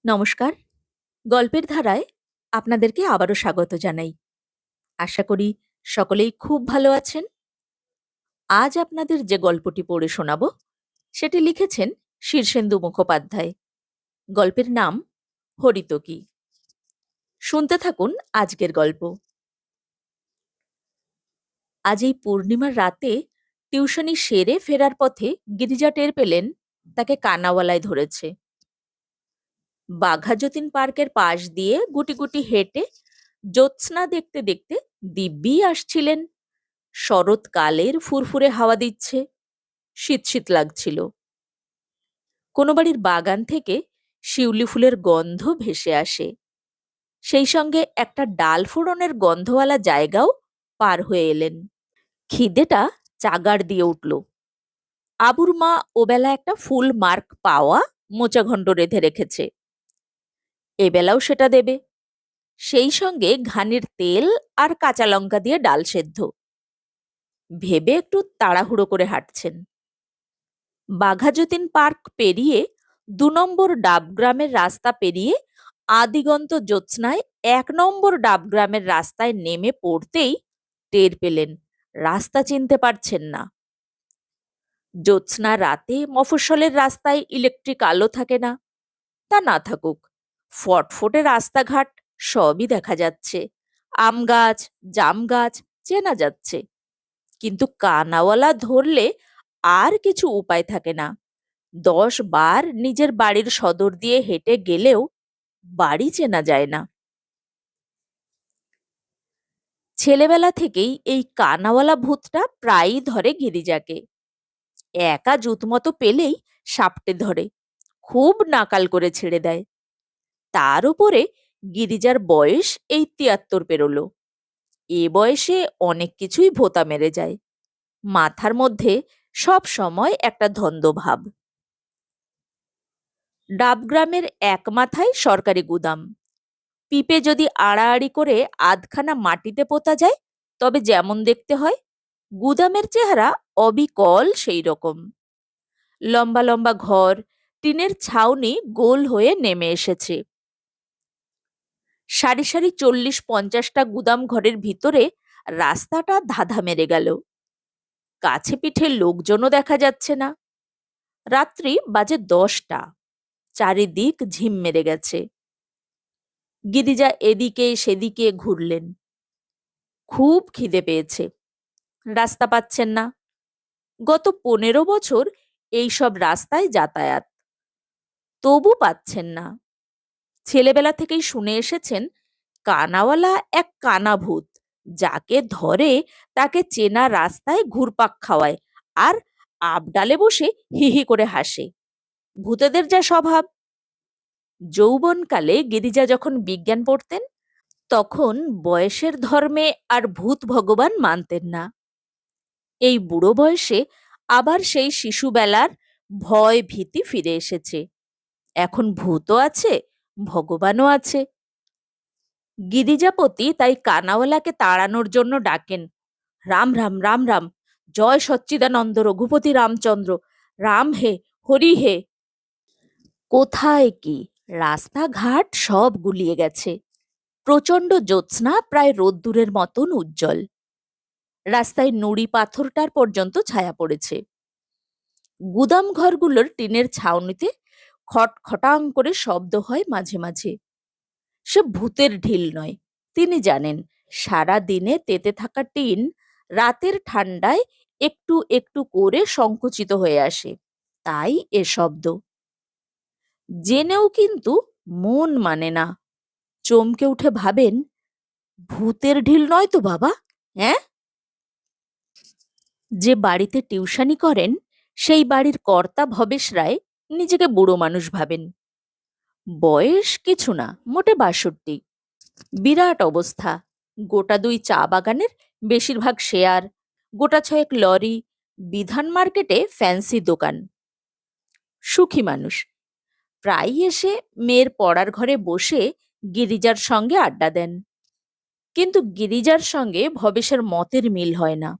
নমস্কার। গল্পের ধারায় আপনাদেরকে আবারও স্বাগত জানাই। আশা করি সকলেই খুব ভালো আছেন। আজ আপনাদের যে গল্পটি পড়ে শোনাব সেটি লিখেছেন শীর্ষেন্দু মুখোপাধ্যায়। গল্পের নাম হরিতকি। শুনতে থাকুন আজকের গল্প। আজ এই পূর্ণিমার রাতে টিউশনি সেরে ফেরার পথে গিরিজা টের পেলেন তাকে কানাওয়ালায় ধরেছে। বাঘাযতীন পার্কের পাশ দিয়ে গুটি গুটি হেঁটে জ্যোৎস্না দেখতে দেখতে দিব্যি আসছিলেন। শরৎকালের ফুরফুরে হাওয়া দিচ্ছে, শীত শীত লাগছিল। কোনো বাড়ির বাগান থেকে শিউলি ফুলের গন্ধ ভেসে আসে, সেই সঙ্গে একটা ডাল ফোড়নের গন্ধওয়ালা জায়গাও পার হয়ে এলেন। খিদেটা চাগাড় দিয়ে উঠল। আবুর মা ওবেলা একটা ফুল মার্ক পাওয়া মোচাঘণ্ট রেঁধে রেখেছে, এবেলাও সেটা দেবে। সেই সঙ্গে ঘানির তেল আর কাঁচা লঙ্কা দিয়ে ডাল সেদ্ধ। ভেবে একটু তাড়াহুড়ো করে হাঁটছেন। বাঘাযতীন পার্ক পেরিয়ে ২ নম্বর ডাবগ্রামের রাস্তা পেরিয়ে আদিগন্ত জ্যোৎস্নায় ১ নম্বর ডাবগ্রামের রাস্তায় নেমে পড়তেই টের পেলেন রাস্তা চিনতে পারছেন না। জ্যোৎস্না রাতে মফস্বলের রাস্তায় ইলেকট্রিক আলো থাকে না, তা না থাকুক, ফটফটে রাস্তাঘাট সবই দেখা যাচ্ছে। আম গাছ, জাম গাছ চেনা যাচ্ছে, কিন্তু কানাওয়ালা ধরলে আর কিছু উপায় থাকে না। ১০ বার নিজের বাড়ির সদর দিয়ে হেঁটে গেলেও বাড়ি চেনা যায় না। ছেলেবেলা থেকেই এই কানাওয়ালা ভূতটা প্রায়ই ধরে গিরিজাকে। একা জুতমতো পেলেই সাপটে ধরে, খুব নাকাল করে ছেড়ে দেয়। তার উপরে গিরিজার বয়স এই ৭৩ পেরোলো। এ বয়সে অনেক কিছুই ভোঁতা মেরে যায়। মাথার মধ্যে সব সময় একটা ধন্দভাব। ডাবগ্রামের এক মাথায় সরকারি গুদাম। পিপে যদি আড়াআড়ি করে আধখানা মাটিতে পোতা যায় তবে যেমন দেখতে হয়, গুদামের চেহারা অবিকল সেই রকম। লম্বা লম্বা ঘর, টিনের ছাউনি গোল হয়ে নেমে এসেছে। সারি সারি ৪০-৫০টা গুদাম ঘরের ভিতরে রাস্তাটা ধাঁধা মেরে গেল। কাছে পিঠে লোকজনও দেখা যাচ্ছে না। রাত্রি বাজে ১০টা, চারিদিক ঝিম মেরে গেছে। গিরিজা এদিকে সেদিকে ঘুরলেন। খুব খিদে পেয়েছে, রাস্তা পাচ্ছেন না। গত ১৫ বছর এইসব রাস্তায় যাতায়াত, তবু পাচ্ছেন না। ছেলেবেলা থেকেই শুনে এসেছেন কানাওয়ালা এক কানাভূত, যাকে ধরে তাকে চেনা রাস্তায় ঘুরপাক খাওয়ায় আর আবডালে বসে হি হি করে হাসে। ভূতেদের যা স্বভাব। যৌবনকালে গিরিজা যখন বিজ্ঞান পড়তেন তখন বয়সের ধর্মে আর ভূত ভগবান মানতেন না। এই বুড়ো বয়সে আবার সেই শিশুবেলার ভয় ভীতি ফিরে এসেছে। এখন ভূতও আছে, ভগবানও আছে। গিরিজাপতি তাই কানাওয়ালাকে তাড়ানোর জন্য ডাকেন, রাম রাম রাম রাম, জয় সচ্চিদানন্দ রঘুপতি রামচন্দ্র, রাম হে, হরি হে। কোথায় কি, রাস্তাঘাট সব গুলিয়ে গেছে। প্রচণ্ড জ্যোৎস্না প্রায় রোদ্দুরের মতন উজ্জ্বল। রাস্তায় নুড়ি পাথরটার পর্যন্ত ছায়া পড়েছে। গুদাম ঘরগুলোর টিনের ছাউনিতে খটখটাং করে শব্দ হয় মাঝে মাঝে। সে ভূতের ঢিল নয়, তিনি জানেন সারা দিনে তেতে থাকা টিন রাতের ঠান্ডায় একটু একটু করে সংকুচিত হয়ে আসে, তাই এ শব্দ। জেনেও কিন্তু মন মানে না। চমকে উঠে ভাবেন, ভূতের ঢিল নয় তো বাবা? হ্যাঁ? যে বাড়িতে টিউশনি করেন সেই বাড়ির কর্তা ভবেশ রায় নিজেকে বুড়ো মানুষ ভাবেন। বয়স কিছু না, মোটে ৬২। বিরাট অবস্থা, গোটা ২ চা বাগানের বেশিরভাগ শেয়ার, গোটা ৬ লরি, বিধান মার্কেটে ফ্যান্সি দোকান। সুখী মানুষ। প্রায়ই এসে মেয়ের পড়ার ঘরে বসে গিরিজার সঙ্গে আড্ডা দেন। কিন্তু গিরিজার সঙ্গে ভবেশের মতের মিল হয় না।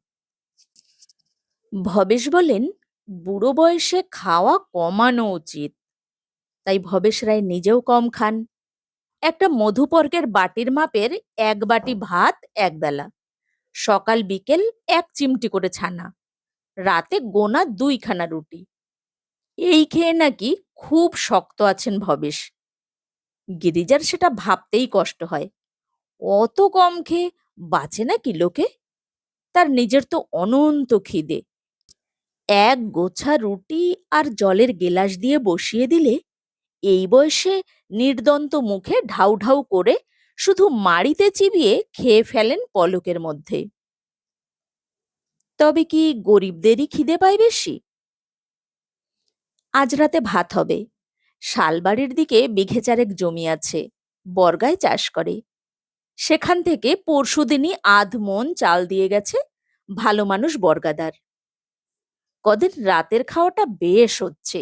ভবেশ বলেন বুড়ো বয়সে খাওয়া কমানো উচিত। তাই ভবেশ রায় নিজেও কম খান। একটা মধুপর্কের বাটির মাপের 1 বাটি ভাত একবেলা, সকাল বিকেল 1 চিমটি করে ছানা, রাতে গোনা 2খানা রুটি। এই খেয়ে নাকি খুব শক্ত আছেন ভবেশ। গিরিজার সেটা ভাবতেই কষ্ট হয়। অত কম খেয়ে বাঁচে নাকি লোকে? তার নিজের তো অনন্ত খিদে। এক গোছা রুটি আর জলের গেলাস দিয়ে বসিয়ে দিলে এই বয়সে নির্দন্ত মুখে ঢাউ ঢাউ করে শুধু মাড়িতে চিবিয়ে খেয়ে ফেলেন পলকের মধ্যে। তবে কি গরিবদেরই খিদে পায় বেশি? আজ রাতে ভাত হবে। শালবাড়ির দিকে বিঘে চারেক জমি আছে, বর্গায় চাষ করে। সেখান থেকে পরশুদিনই 1/2 মণ চাল দিয়ে গেছে ভালো মানুষ বর্গাদার। কদিন রাতের খাওয়াটা বেশ হচ্ছে।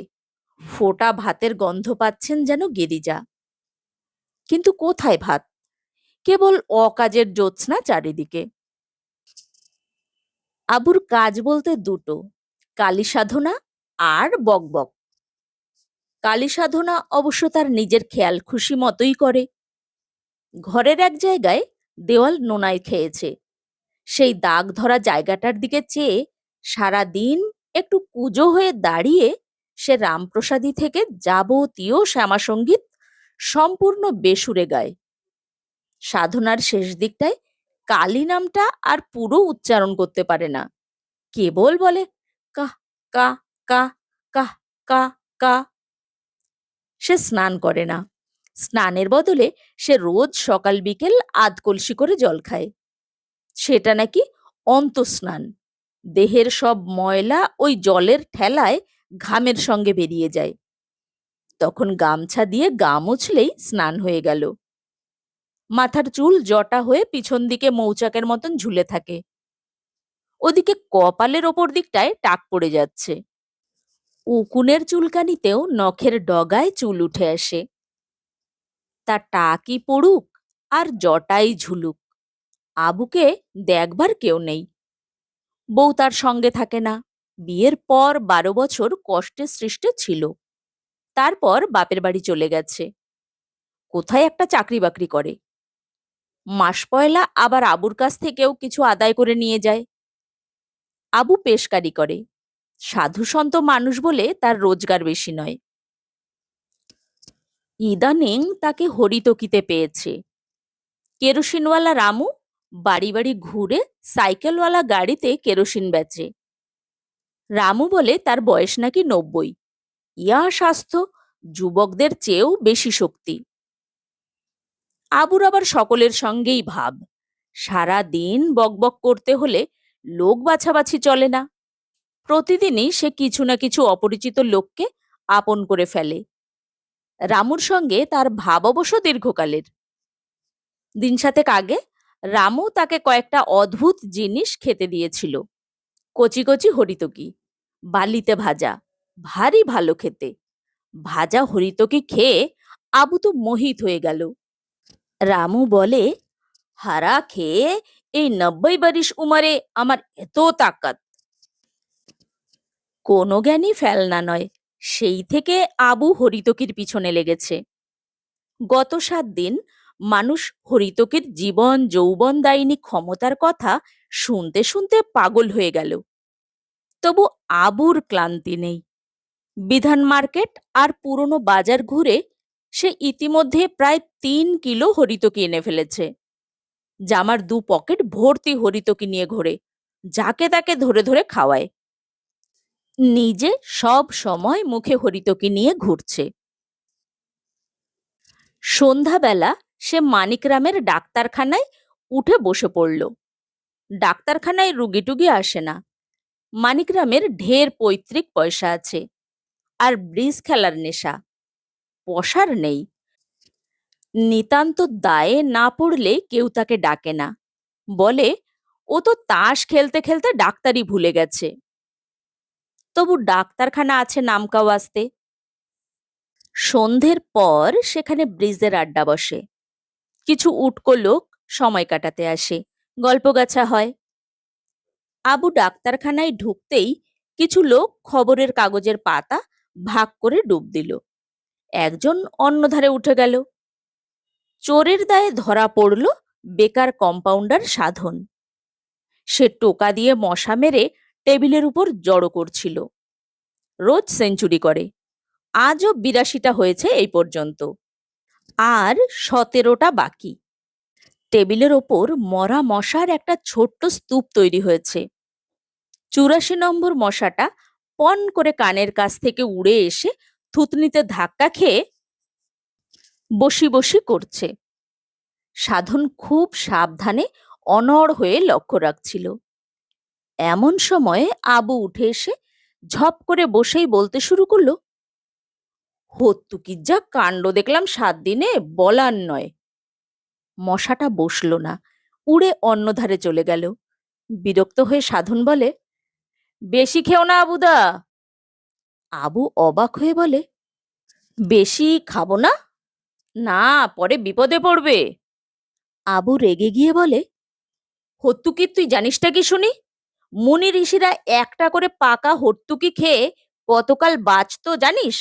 ফোঁটা ভাতের গন্ধ পাচ্ছেন যেন গিরিজা। কিন্তু কোথায় ভাত? কেবল অকাজের জ্যোৎস্না চারিদিকে। আবুর কাজ বলতে দুটো, কালী সাধনা আর বকবক। কালী সাধনা অবশ্য তার নিজের খেয়াল খুশি মতোই করে। ঘরের এক জায়গায় দেওয়াল নোনায় খেয়েছে। সেই দাগ ধরা জায়গাটার দিকে চেয়ে সারা দিন একটু কুঁজো হয়ে দাঁড়িয়ে সে রামপ্রসাদী থেকে যাবতীয় শ্যামাসঙ্গীত সম্পূর্ণ বেসুরে গায়। সাধনার শেষ দিকটায় কালী নামটা আর পুরো উচ্চারণ করতে পারে না, কেবল বলে কাহ কা কা কাহ কা কা। সে স্নান করে না। স্নানের বদলে সে রোজ সকাল বিকেল 1/2 কলসি করে জল খায়। সেটা নাকি অন্তঃস্নান। দেহের সব ময়লা ওই জলের ঠেলায় ঘামের সঙ্গে বেরিয়ে যায়। তখন গামছা দিয়ে গা মুছলেই স্নান হয়ে গেল। মাথার চুল জটা হয়ে পিছন দিকে মৌচাকের মতন ঝুলে থাকে। ওদিকে কপালের ওপর দিকটায় টাক পড়ে যাচ্ছে। উকুনের চুলকানিতেও নখের ডগায় চুল উঠে আসে। তা টাকই পড়ুক আর জটাই ঝুলুক, আবুকে দেখবার কেউ নেই। বউ তার সঙ্গে থাকে না। বিয়ের পর 12 বছর কষ্টে সৃষ্টে ছিল। তারপর বাপের বাড়ি চলে গেছে। কোথায় একটা চাকরি বাকরি করে। মাস পয়লা আবার আবুর কাছ থেকেও কিছু আদায় করে নিয়ে যায়। আবু পেশকারি করে। সাধু সন্ত মানুষ বলে তার রোজগার বেশি নয়। ইদানিং তাকে হরিতকিতে পেয়েছে। কেরোসিনওয়ালা রামু বাড়ি বাড়ি ঘুরে সাইকেলওয়ালা গাড়িতে কেরোসিন বেচে। রামু বলে তার বয়স নাকি 90। ইয়া স্বাস্থ্য যুবকদের চেয়েও বেশি শক্তি। আবুর আবার সকলের সঙ্গেই ভাব। সারা দিন বকবক করতে হলে লোক বাছাবাছি চলে না। প্রতিদিনই সে কিছু না কিছু অপরিচিত লোককে আপন করে ফেলে। রামুর সঙ্গে তার ভাব অবশ্য দীর্ঘকালের। দিন সাতেক আগে রামু তাকে কয়েকটা অদ্ভুত জিনিস খেতে দিয়েছিল। কচি কচি হরিতকি, বালিতে ভাজা, ভারী ভালো খেতে। ভাজা হরিতকি খেয়ে আবু তো মোহিত হয়ে গেল। রামু বলে, হারা খেয়ে এই 90 বরিশ উমারে আমার এত তাকাত। কোনো জ্ঞানী ফেলনা নয়। সেই থেকে আবু হরিতকির পিছনে লেগেছে। গত 7 দিন মানুষ হরিতকির জীবন যৌবন দায়িনী ক্ষমতার কথা শুনতে শুনতে পাগল হয়ে গেল। তবু আবুর ক্লান্তি নেই। বিধান মার্কেট আর পুরনো বাজার ঘুরে সে ইতিমধ্যে প্রায় 3 কিলো হরিতকি এনে ফেলেছে। জামার 2 পকেট ভর্তি হরিতকি নিয়ে ঘোরে, যাকে তাকে ধরে ধরে খাওয়ায়। নিজে সব সময় মুখে হরিতকি নিয়ে ঘুরছে। সন্ধ্যাবেলা সে মানিকরামের ডাক্তারখানায় উঠে বসে পড়ল। ডাক্তারখানায় রুগী টুগি আসে না। মানিকরামের ঢের পৈতৃক পয়সা আছে, আর ব্রিজ খেলার নেশা। পসার নেই। নিতান্ত দায়ে না পড়লে কেউ তাকে ডাকে না। বলে, ও তো তাস খেলতে খেলতে ডাক্তারি ভুলে গেছে। তবু ডাক্তারখানা আছে নামকা ওয়াস্তে। সন্ধ্যের পর সেখানে ব্রিজের আড্ডা বসে। কিছু উটকো লোক সময় কাটাতে আসে, গল্পগাছা হয়। আবু ডাক্তারখানায় ঢুকতেই কিছু লোক খবরের কাগজের পাতা ভাগ করে ডুব দিল। একজন অন্য ধারে উঠে গেল। চোরের দায়ে ধরা পড়ল বেকার কম্পাউন্ডার সাধন। সে টোকা দিয়ে মশা মেরে টেবিলের উপর জড়ো করছিল। রোজ সেঞ্চুরি করে, আজও ৮২টা হয়েছে এই পর্যন্ত, আর ১৭টা বাকি। টেবিলের ওপর মরা মশার একটা ছোট্ট স্তূপ তৈরি হয়েছে। ৮৪ নম্বর মশাটা পন করে কানের কাছ থেকে উড়ে এসে থুতনিতে ধাক্কা খেয়ে বসি বসি করছে। সাধন খুব সাবধানে অনড় হয়ে লক্ষ্য রাখছিল। এমন সময়ে আবু উঠে এসে ঝপ করে বসেই বলতে শুরু করলো, হত্যুকির যা কাণ্ড দেখলাম ৭ দিনে, বলার নয়। মশাটা বসল না, উড়ে অন্য ধারে চলে গেল। বিরক্ত হয়ে সাধন বলে, বেশি খেও না আবুদা। আবু অবাক হয়ে বলে, বেশি খাবো না? না, পরে বিপদে পড়বে। আবু রেগে গিয়ে বলে, হত্যুকি তুই জানিসটা কি শুনি? মুনি ঋষিরা একটা করে পাকা হত্যুকি খেয়ে কতকাল বাঁচতো জানিস?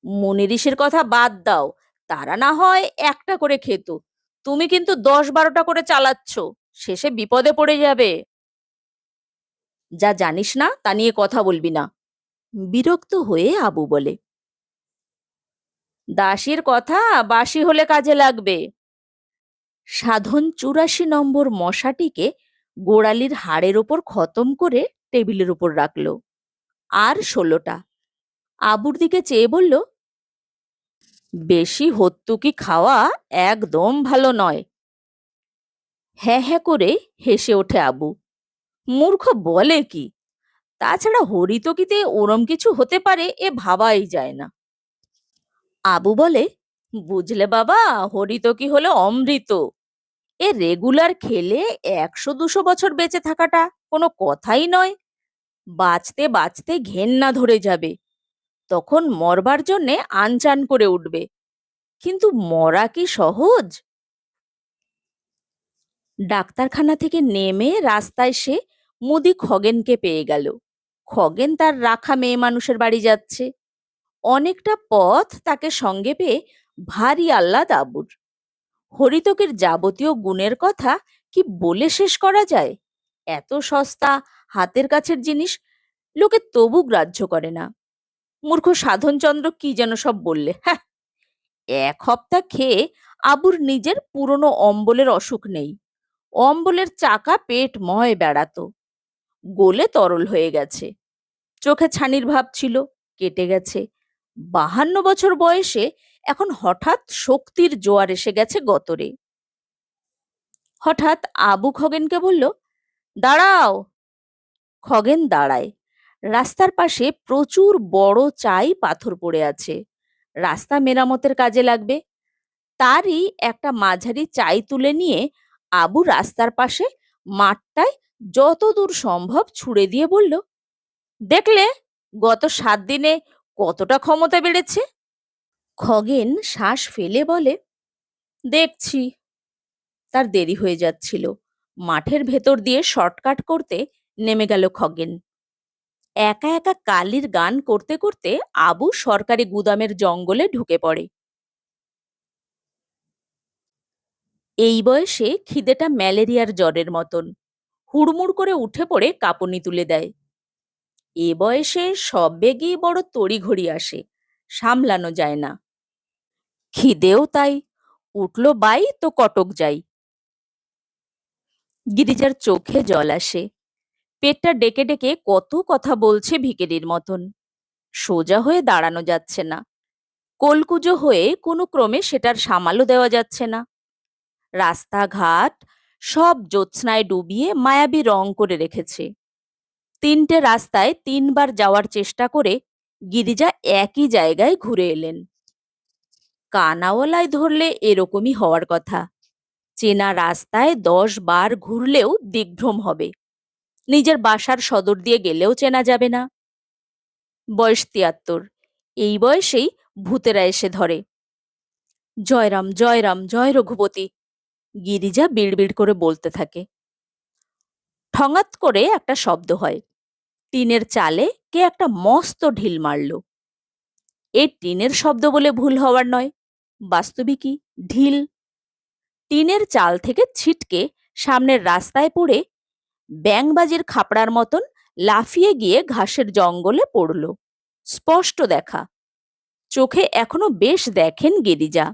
মুনি ঋষির কথা বাদ দাও, তারা না হয় একটা করে খেত, তুমি কিন্তু ১০-১২টা করে চালাচ্ছ, শেষে বিপদে পড়ে যাবে। যা জানিস না তা নিয়ে কথা বলবি না। বিরক্ত হয়ে আবু বলে, দাসীর কথা বাসি হলে কাজে লাগবে। সাধন ৮৪ নম্বর মশাটিকে গোড়ালির হাড়ের ওপর খতম করে টেবিলের উপর রাখল। আর ১৬টা। আবুর দিকে চেয়ে বলল, বেশি হত্যুকি খাওয়া একদম ভালো নয়। হ্যাঁ হ্যাঁ করে হেসে ওঠে আবু। মূর্খ বলে কি? তাছাড়া হরিতকিতে ওরম কিছু হতে পারে এ ভাবাই যায় না। আবু বলে, বুঝলে বাবা, হরিতকি হলো অমৃত। এ রেগুলার খেলে ১০০-২০০ বছর বেঁচে থাকাটা কোনো কথাই নয়। বাঁচতে বাঁচতে ঘেন্না ধরে যাবে, তখন মরবার জন্যে আনচান করে উঠবে। কিন্তু মরা কি সহজ? ডাক্তারখানা থেকে নেমে রাস্তায় সে মুদি খগেনকে পেয়ে গেল। খগেন তার রাখা মেয়ে মানুষের বাড়ি যাচ্ছে। অনেকটা পথ তাকে সঙ্গে পেয়ে ভারী আহ্লাদ আবুর। হরিতকের যাবতীয় গুণের কথা কি বলে শেষ করা যায়? এত সস্তা হাতের কাছের জিনিস লোকে তবু গ্রাহ্য করে না। মূর্খ সাধনচন্দ্র কি যেন সব বললে, হ্যাঁ। ১ হপ্তা খেয়ে আবুর নিজের পুরনো অম্বলের অসুখ নেই। অম্বলের চাকা পেট ময় বেড়াতো, গলে তরল হয়ে গেছে। চোখে ছানির ভাব ছিল, কেটে গেছে। ৫২ বছর বয়সে এখন হঠাৎ শক্তির জোয়ার এসে গেছে গতরে। হঠাৎ আবু খগেনকে বলল, দাঁড়াও। খগেন দাঁড়ায়। রাস্তার পাশে প্রচুর বড় চাই পাথর পড়ে আছে, রাস্তা মেরামতের কাজে লাগবে। তারই একটা মাঝারি চাই তুলে নিয়ে আবু রাস্তার পাশে মাঠটায় যতদূর সম্ভব ছুড়ে দিয়ে বলল, দেখলে গত ৭ দিনে কতটা ক্ষমতা বেড়েছে? খগেন শ্বাস ফেলে বলে, দেখছি। তার দেরি হয়ে যাচ্ছিল। মাঠের ভেতর দিয়ে শর্টকাট করতে নেমে গেল খগেন। একা একা কালির গান করতে করতে আবু সরকারি গুদামের জঙ্গলে ঢুকে পড়ে। এই বয়সে খিদেটা ম্যালেরিয়ার জ্বরের মতন, হুড়মুড় করে উঠে পড়ে কাঁপুনি তুলে দেয়। এ বয়সে সব বেগই বড় তড়িঘড়ি আসে, সামলানো যায় না। খিদেও তাই, উঠল বাই তো কটক যাই। গিরিজার চোখে জল আসে। পেটটা ডেকে ডেকে কত কথা বলছে ভিখারির মতন। সোজা হয়ে দাঁড়ানো যাচ্ছে না, কোলকুজো হয়ে কোনো ক্রমে সেটার সামালও দেওয়া যাচ্ছে না। রাস্তাঘাট সব জ্যোৎস্নায় ডুবিয়ে মায়াবী রং করে রেখেছে। ৩টে রাস্তায় ৩বার যাওয়ার চেষ্টা করে গিরিজা একই জায়গায় ঘুরে এলেন। কানাওয়ালায় ধরলে এরকমই হওয়ার কথা। চেনা রাস্তায় ১০ বার ঘুরলেও দিগ্ভ্রম হবে। নিজের বাসার সদর দিয়ে গেলেও চেনা যাবে না। বয়স ৭৩। এই বয়সেই ভূতেরা এসে ধরে। জয়রাম জয়রাম জয় রঘুপতি, গিরিজা বিড়বিড় করে বলতে থাকে। ঠঙাত করে একটা শব্দ হয়। টিনের চালে কে একটা মস্ত ঢিল মারল। এই টিনের শব্দ বলে ভুল হওয়ার নয়, বাস্তবিকই ঢিল। টিনের চাল থেকে ছিটকে সামনের রাস্তায় পড়ে ব্যাঙবাজির খাপড়ার মতন লাফিয়ে গিয়ে ঘাসের জঙ্গলে পড়ল। স্পষ্ট দেখা, চোখে এখনো বেশ দেখেন গিরিজা।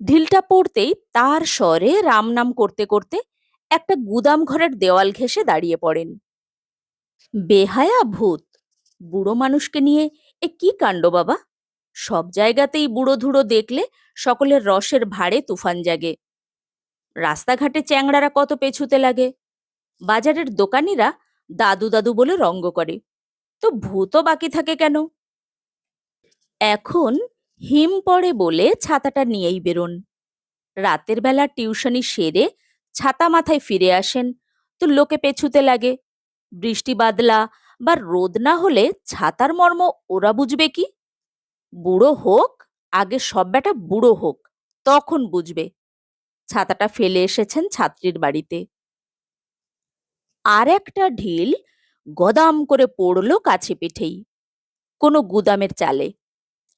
ঢিলটা পড়তেই তার স্বরে রাম নাম করতে করতে একটা গুদাম ঘরের দেওয়াল ঘেঁষে দাঁড়িয়ে পড়েন। বেহায়া ভূত! বুড়ো মানুষকে নিয়ে এ কি কাণ্ড বাবা! সব জায়গাতেই বুড়ো ধুড়ো দেখলে সকলের রসের ভাড়ে তুফান জাগে। রাস্তাঘাটে চ্যাংড়ারা কত পেছুতে লাগে, বাজারের দোকানিরা দাদু দাদু বলে রঙ্গ করে, তো ভূতও বাকি থাকে কেন? এখন হিম পড়ে বলে ছাতাটা নিয়েই বেরোন। রাতের বেলা টিউশনি সেরে ছাতা মাথায় ফিরে আসেন, তো লোকে পেছুতে লাগে। বৃষ্টি বাদলা বা রোদ না হলে ছাতার মর্ম ওরা বুঝবে কি? বুড়ো হোক, আগে সব বেটা বুড়ো হোক, তখন বুঝবে। ছাতাটা ফেলে এসেছেন ছাত্রীর বাড়িতে। আর একটা ঢিল গদাম করে পড়ল কাছে পিঠেই, কোনো গুদামের চালে।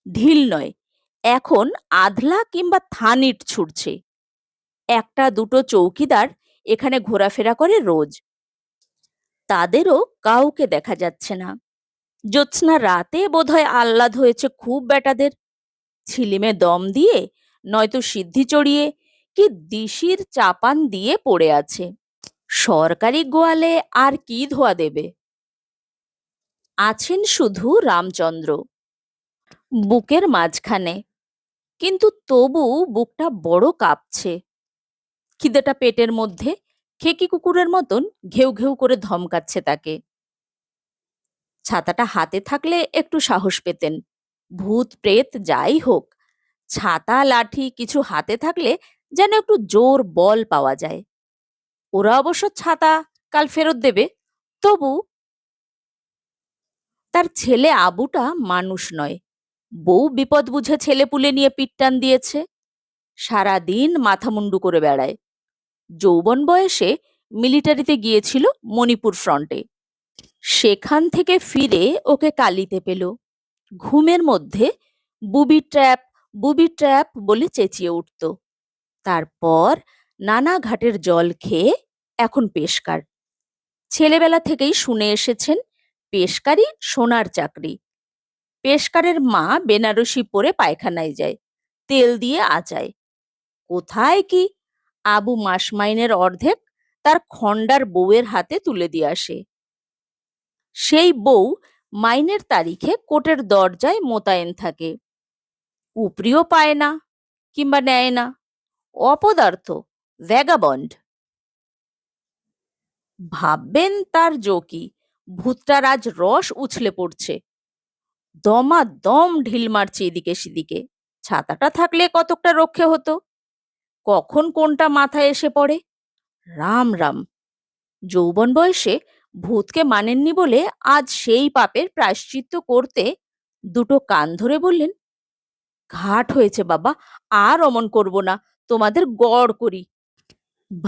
ঢিল নয়, এখন আধলা কিংবা থানিট ছুটছে। একটা দুটো চৌকিদার এখানে ঘোরাফেরা করে রোজ, তাদেরও কাউকে দেখা যাচ্ছে না। জ্যোৎস্না রাতে বোধহয় আহ্লাদ হয়েছে খুব বেটাদের, ছিলিমে দম দিয়ে নয়তো সিদ্ধি চড়িয়ে কি দিশির চাপান দিয়ে পড়ে আছে। সরকারি গোয়ালে আর কি ধোয়া দেবে? আছেন শুধু রামচন্দ্র, বুকের মাঝখানে, কিন্তু তবু বুকটা বড় কাঁপছে। খিদেটা পেটের মধ্যে খেকি কুকুরের মতন ঘেউ ঘেউ করে ধমকাচ্ছে তাকে। ছাতাটা হাতে থাকলে একটু সাহস পেতেন। ভূত প্রেত যাই হোক, ছাতা লাঠি কিছু হাতে থাকলে যেন একটু জোর বল পাওয়া যায়। ওরা অবশ্য ছাতা কাল ফেরত দেবে, তবু তার ছেলে আবুটা মানুষ নয়। বউ বিপদ বুঝে ছেলে পুলে নিয়ে পিটটান দিয়েছে, সারাদিন মাথা মুন্ডু করে বেড়ায়। যৌবন বয়সে মিলিটারিতে গিয়েছিল মণিপুর ফ্রন্টে। সেখান থেকে ফিরে ওকে কালিতে পেল। ঘুমের মধ্যে বুবি ট্র্যাপ, বুবি ট্র্যাপ বলে চেঁচিয়ে উঠত। তারপর নানা ঘাটের জল খেয়ে এখন পেশকার। ছেলেবেলা থেকেই শুনে এসেছেন পেশকারই সোনার চাকরি। পেশকারের মা বেনারসি পরে পায়খানায় যায়, তেল দিয়ে আচায়। কোথায় কি, আবু মাস মাইনের অর্ধেক তার খন্ডার বউয়ের হাতে তুলে দিয়ে আসে। সেই বউ মাইনের তারিখে কোর্টের দরজায় মোতায়েন থাকে। উপরিও পায় না কিংবা নেয় না, অপদার্থ, ভ্যাগাবন্ড। ভাববেন তার জোকি, ভূতটার আজ রস উছলে পড়ছে। দমাদম ঢিল মারছে এদিকে সেদিকে। ছাতাটা থাকলে কতকটা রক্ষে হতো। কখন কোনটা মাথায় এসে পড়ে, রাম রাম! যৌবন বয়সে ভূতকে মানেননি বলে আজ সেই পাপের প্রায়শ্চিত্ত করতে দুটো কান ধরে বললেন, ঘাট হয়েছে বাবা, আর অমন করব না, তোমাদের গড় করি।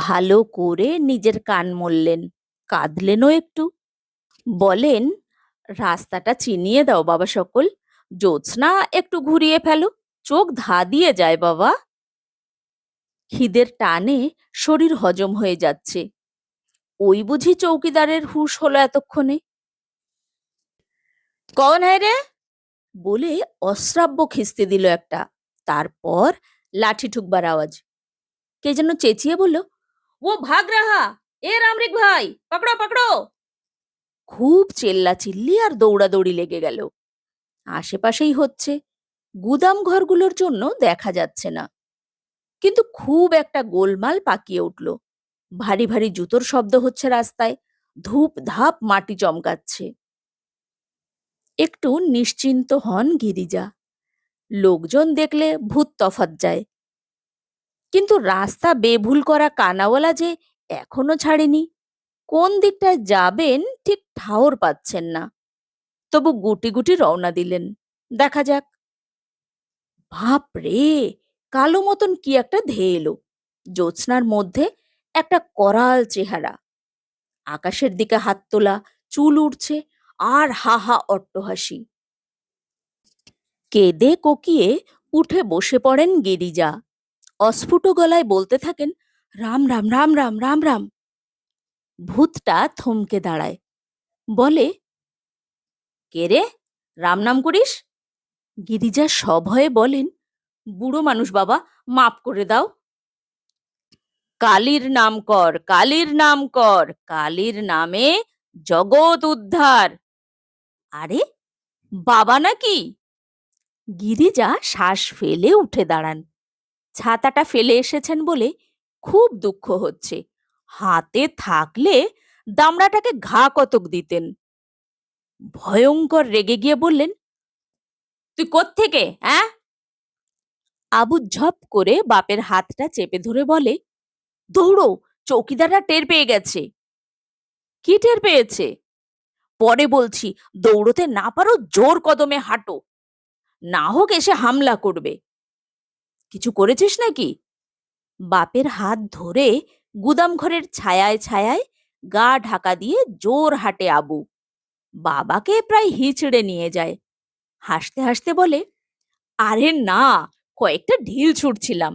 ভালো করে নিজের কান মললেন, কাঁদলেনও একটু। বলেন, রাস্তাটা চিনিয়ে দাও বাবা সকল, জ্যোৎস্না একটু ঘুরিয়ে ফেলো, চোখ ধা দিয়ে যায় বাবা। খিদের টানে শরীর হজম হয়ে যাচ্ছে। ওই বুঝি চৌকিদারের হুঁশ হলো এতক্ষণে। কন হ্যায় রে বলে অশ্রাব্য খিস্তি দিল একটা। তারপর লাঠি ঠুকবার আওয়াজ। কে যেন চেঁচিয়ে বলল, ও ভাগ রাহা, এ রামরিক ভাই, পাকড়ো পাকড়ো। খুব চেল্লাচিল্লি আর দৌড়াদৌড়ি লেগে গেল। আশেপাশেই হচ্ছে, গুদাম ঘরগুলোর জন্য দেখা যাচ্ছে না, কিন্তু খুব একটা গোলমাল পাকিয়ে উঠল। ভারী ভারী জুতোর শব্দ হচ্ছে রাস্তায়, ধূপ ধাপ মাটি চমকাচ্ছে। একটু নিশ্চিন্ত হন গিরিজা। লোকজন দেখলে ভূত তফাৎ যায়, কিন্তু রাস্তা বেভুল করা কানাওয়ালা যে এখনো ছাড়েনি। কোন দিকটায় যাবেন ঠিক ঠাওর পাচ্ছেন না, তবু গুটি গুটি রওনা দিলেন। দেখা যাক। বাপ রে, কালো মতন কি একটা ধেয়ে এলো। জ্যোৎস্নার মধ্যে একটা করাল চেহারা, আকাশের দিকে হাত তোলা, চুল উঠছে আর হা হা অট্টহাসি। কেঁদে কোকিয়ে উঠে বসে পড়েন গিরিজা। অস্ফুট গলায় বলতে থাকেন, রাম রাম রাম রাম রাম রাম। ভূতটা থমকে দাঁড়ায়, বলে, কে রে, রাম নাম করিস? গিরিজা সভয়ে বলেন, বুড়ো মানুষ বাবা, মাপ করে দাও। কালীর নাম কর, কালীর নাম কর, কালীর নামে জগৎ উদ্ধার। আরে, বাবা নাকি? গিরিজা শ্বাস ফেলে উঠে দাঁড়ান। ছাতাটা ফেলে এসেছেন বলে খুব দুঃখ হচ্ছে। হাতে থাকলে দামড়াটাকে ঘা কতক দিতেন। ভয়ঙ্কর রেগে গিয়ে বললেন, তুই কোত্থেকে, হ্যাঁ? আবু ঝপ করে বাপের হাতটা চেপে ধরে বলে, দৌড়ো, চৌকিদাররা টের পেয়ে গেছে। কি টের পেয়েছে? পরে বলছি, দৌড়তে না পারো জোর কদমে হাঁটো, না হোক এসে হামলা করবে। কিছু করেছিস নাকি? বাপের হাত ধরে গুদাম ঘরের ছায়ায় ছায়ায় গা ঢাকা দিয়ে জোর হাঁটে আবু। বাবাকে প্রায় হিচড়ে নিয়ে যায়। হাসতে হাসতে বলে, আরে না, কয়েকটা ঢিল ছুটছিলাম।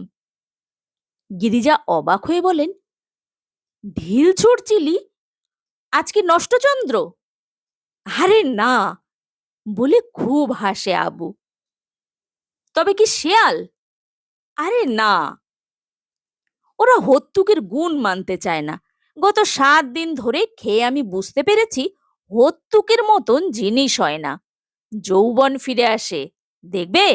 গিরিজা অবাক হয়ে বলেন, ঢিল ছুটছিলি? আজকে নষ্টচন্দ্র? আরে না, বলে খুব হাসে আবু। তবে কি শেয়াল? আরে না, ওরা হত্যুকের গুণ মানতে চায় না। গত 7 দিন ধরে খেয়ে আমি বুঝতে পেরেছি হত্যুকের মতন জিনিস হয় না। যৌবন ফিরে আসে, দেখবে।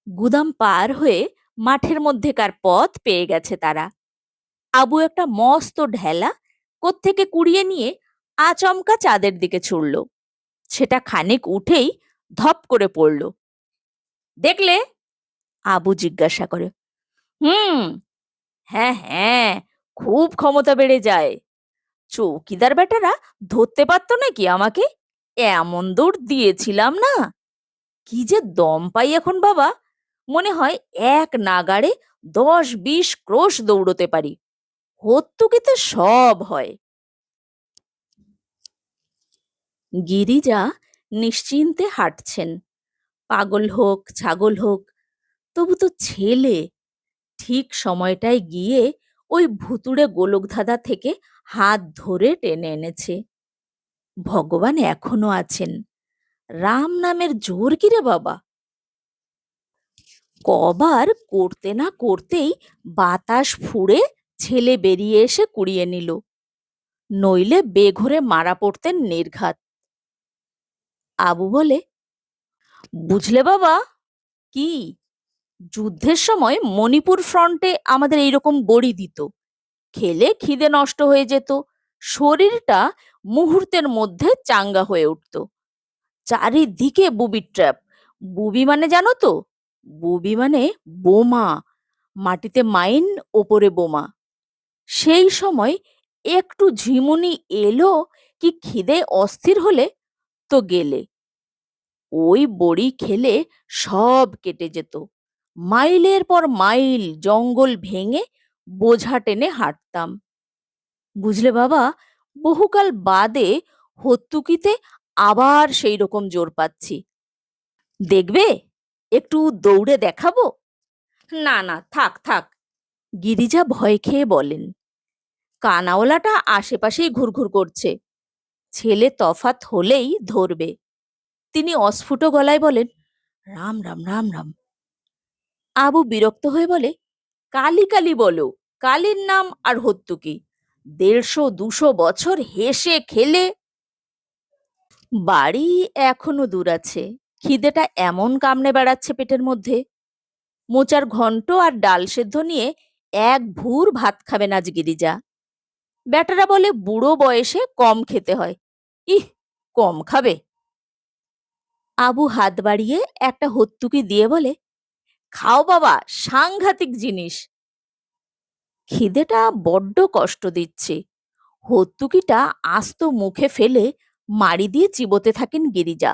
গুদাম পার হয়ে মাঠের মধ্যেকার পথ পেয়ে গেছে তারা। আবু একটা মস্ত ঢেলা কোত্থেকে কুড়িয়ে নিয়ে আচমকা চাঁদের দিকে ছুড়ল। সেটা খানিক উঠেই ধপ করে পড়ল। দেখলে? আবু জিজ্ঞাসা করে। হুম, হ্যাঁ হ্যাঁ, খুব ক্ষমতা বেড়ে যায়। চৌকিদার বেটারা ধরতে পারতো নাকি আমাকে? এমন দৌড় দিয়েছিলাম না। কি যে দম পাই এখন বাবা, মনে হয় এক নাগাড়ে 10-20 ক্রোশ দৌড়তে পারি। হত্যুকিতে সব হয়। গিরিজা নিশ্চিন্তে হাঁটছেন। পাগল হোক, ছাগল হোক, তবু তো ছেলে। ঠিক সময়টায় গিয়ে ওই ভুতুড়ে গোলকধাঁধা থেকে হাত ধরে টেনে এনেছে। ভগবান এখনো আছেন। রাম নামের জোর কি রে বাবা! কবার করতে না করতেই বাতাস ফুঁড়ে ছেলে বেরিয়ে এসে কুড়িয়ে নিল, নইলে বেঘরে মারা পড়তেন নির্ঘাত। আবু বলে, বুঝলে বাবা? কি? যুদ্ধের সময় মণিপুর ফ্রন্টে আমাদের এইরকম বড়ি দিত। খেলে খিদে নষ্ট হয়ে যেত, শরীরটা মুহূর্তের মধ্যে চাঙ্গা হয়ে উঠত। চারিদিকে বুবি ট্র্যাপ। বুবি মানে জানো তো? বুবি মানে বোমা। মাটিতে মাইন, ওপরে বোমা। সেই সময় একটু ঝিমুনি এলো কি খিদে অস্থির হলে তো গেলে। ওই বড়ি খেলে সব কেটে যেত। মাইলের পর মাইল জঙ্গল ভেঙে বোঝা টেনে হাঁটতাম। বুঝলে বাবা, বহুকাল বাদে হত্যুকিতে আবার সেই রকম জোর পাচ্ছি। দেখবে? একটু দৌড়ে দেখাবো? না না, থাক থাক, গিরিজা ভয় খেয়ে বলেন। কানাওয়ালাটা আশেপাশেই ঘুরঘুর করছে। ছেলে তফাৎ হলেই ধরবে। তিনি অস্ফুট গলায় বলেন, রাম রাম রাম রাম। আবু বিরক্ত হয়ে বলে, কালী কালী বলো, কালীর নাম আর হত্যুকি। 150-200 বছর হেসে খেলে। বাড়ি এখনো দূর আছে। খিদেটা এমন কামড়ে বেড়াচ্ছে পেটের মধ্যে। মোচার ঘন্ট আর ডাল সেদ্ধ নিয়ে এক ভুর ভাত খাবে না আজ গিরিজা। বেটারা বলে বুড়ো বয়সে কম খেতে হয়। ইহ, কম খাবে। আবু হাত বাড়িয়ে একটা হত্যুকি দিয়ে বলে, খাও বাবা, সাংঘাতিক জিনিস। খিদেটা বড্ড কষ্ট দিচ্ছে। হত্যুকিটা আস্ত মুখে ফেলে মাড়ি দিয়ে চিবোতে থাকেন গিরিজা।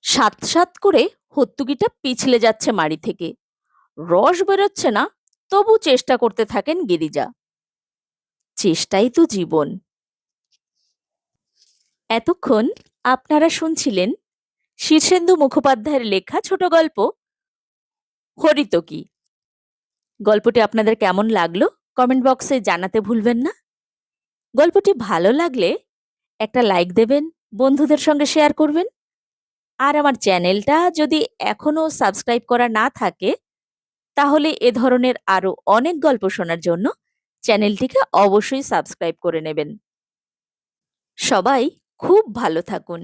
সাত সাত করে হত্যুকিটা পিছলে যাচ্ছে মাড়ি থেকে। রস বেরোচ্ছে না, তবু চেষ্টা করতে থাকেন গিরিজা। চেষ্টাই তো জীবন। এতক্ষণ আপনারা শুনছিলেন শীর্ষেন্দু মুখোপাধ্যায়ের লেখা ছোট গল্প হরিতকি। গল্পটি আপনাদের কেমন লাগলো কমেন্ট বক্সে জানাতে ভুলবেন না। গল্পটি ভালো লাগলে একটা লাইক দেবেন, বন্ধুদের সঙ্গে শেয়ার করবেন। আর আমার চ্যানেলটা যদি এখনো সাবস্ক্রাইব করা না থাকে তাহলে এ ধরনের আরো অনেক গল্প শোনার জন্য চ্যানেলটিকে অবশ্যই সাবস্ক্রাইব করে নেবেন। সবাই খুব ভালো থাকুন।